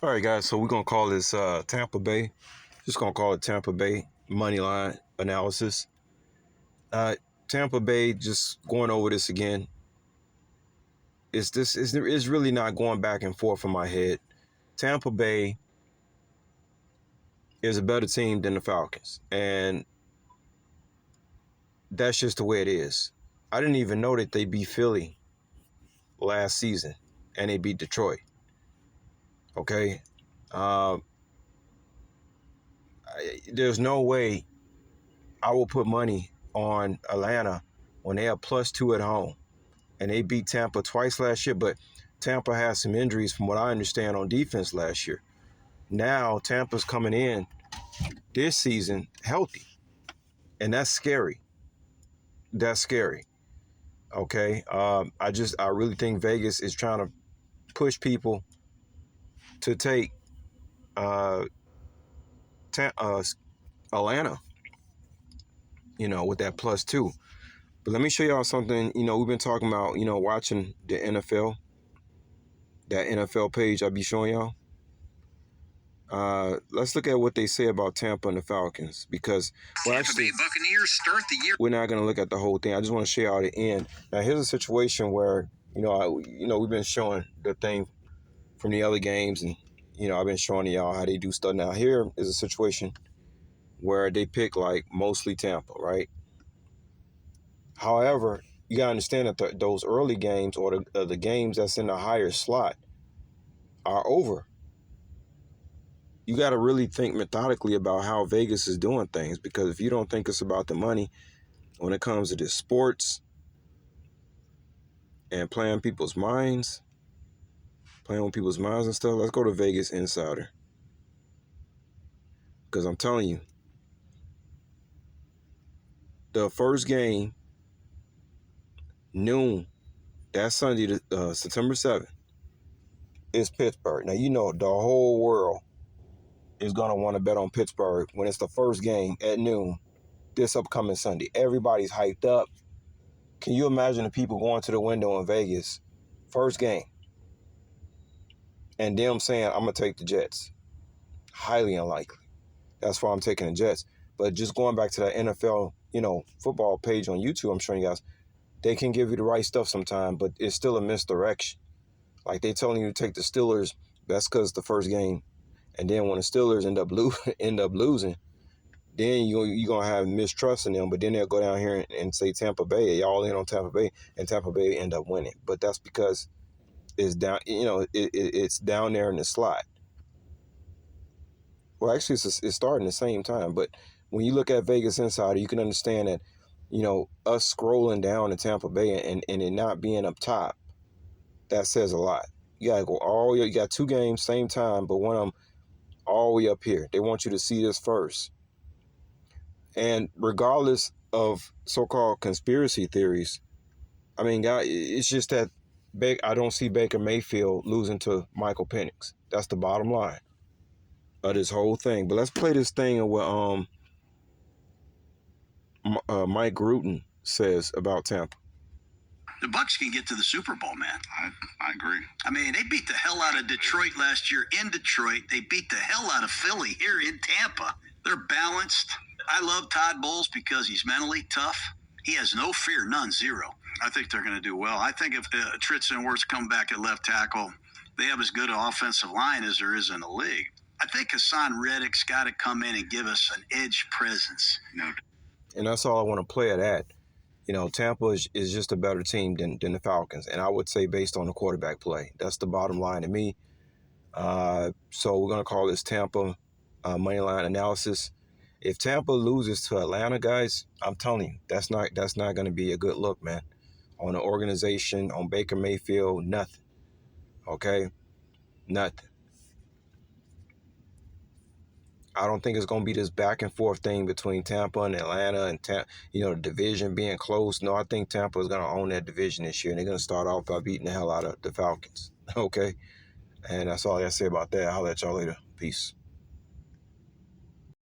All right, guys. So we're gonna call this Tampa Bay. Just gonna call it Tampa Bay money line analysis. Uh, Tampa Bay. Just going over this again. It's really not going back and forth in my head. Tampa Bay is a better team than the Falcons, and that's just the way it is. I didn't even know that they beat Philly last season, and they beat Detroit. Okay, uh, there's no way I will put money on Atlanta when they are +2 at home, and they beat Tampa twice last year. But Tampa has some injuries, from what I understand, on defense last year. Now Tampa's coming in this season healthy, and that's scary. That's scary. Okay, I really think Vegas is trying to push people to take uh, Atlanta, with that +2. But let me show y'all something. We've been talking about, watching the NFL, that NFL page I be showing y'all. Let's look at what they say about Tampa and the Falcons, because Tampa Bay Buccaneers start the year. We're not going to look at the whole thing. I just want to show y'all the end. Now, here's a situation where we've been showing the thing from the other games, and I've been showing y'all how they do stuff. Now, here is a situation where they pick like mostly Tampa, right? However, you gotta understand that those early games, or the games that's in the higher slot, are over. You got to really think methodically about how Vegas is doing things, because if you don't think it's about the money when it comes to this sports and playing with people's minds and stuff, let's go to Vegas Insider. Because I'm telling you, the first game, noon, that's Sunday, September 7th, is Pittsburgh. Now, the whole world is going to want to bet on Pittsburgh when it's the first game at noon this upcoming Sunday. Everybody's hyped up. Can you imagine the people going to the window in Vegas, first game, and them saying, I'm going to take the Jets? Highly unlikely. That's why I'm taking the Jets. But just going back to that NFL, football page on YouTube, I'm showing you guys, they can give you the right stuff sometime, but it's still a misdirection. Like, they telling you to take the Steelers, that's because it's the first game. And then when the Steelers end up losing, then you're going to have mistrust in them. But then they'll go down here and say Tampa Bay. Y'all in on Tampa Bay, and Tampa Bay end up winning. But that's because it's down, it's down there in the slot. Well, actually, it's starting the same time. But when you look at Vegas Insider, you can understand that, us scrolling down to Tampa Bay and it not being up top, that says a lot. You got to go you got 2 games, same time, but one of them all the way up here. They want you to see this first. And regardless of so-called conspiracy theories, I mean, God, it's just that I don't see Baker Mayfield losing to Michael Penix. That's the bottom line of this whole thing. But let's play this thing of what Mike Gruden says about Tampa. The Bucs can get to the Super Bowl, man. I agree. I mean, they beat the hell out of Detroit last year in Detroit. They beat the hell out of Philly here in Tampa. They're balanced. I love Todd Bowles because he's mentally tough. He has no fear, none, zero. I think they're going to do well. I think if Tritz and Wirtz come back at left tackle, they have as good an offensive line as there is in the league. I think Hassan Reddick's got to come in and give us an edge presence. And that's all I want to play it at. Tampa is just a better team than the Falcons. And I would say based on the quarterback play. That's the bottom line to me. So we're going to call this Tampa money line analysis. If Tampa loses to Atlanta, guys, I'm telling you, that's not going to be a good look, man. On the organization, on Baker Mayfield, nothing. Okay? Nothing. I don't think it's going to be this back and forth thing between Tampa and Atlanta and, the division being close. No, I think Tampa is going to own that division this year, and they're going to start off by beating the hell out of the Falcons. Okay? And that's all I got to say about that. I'll let y'all later. Peace.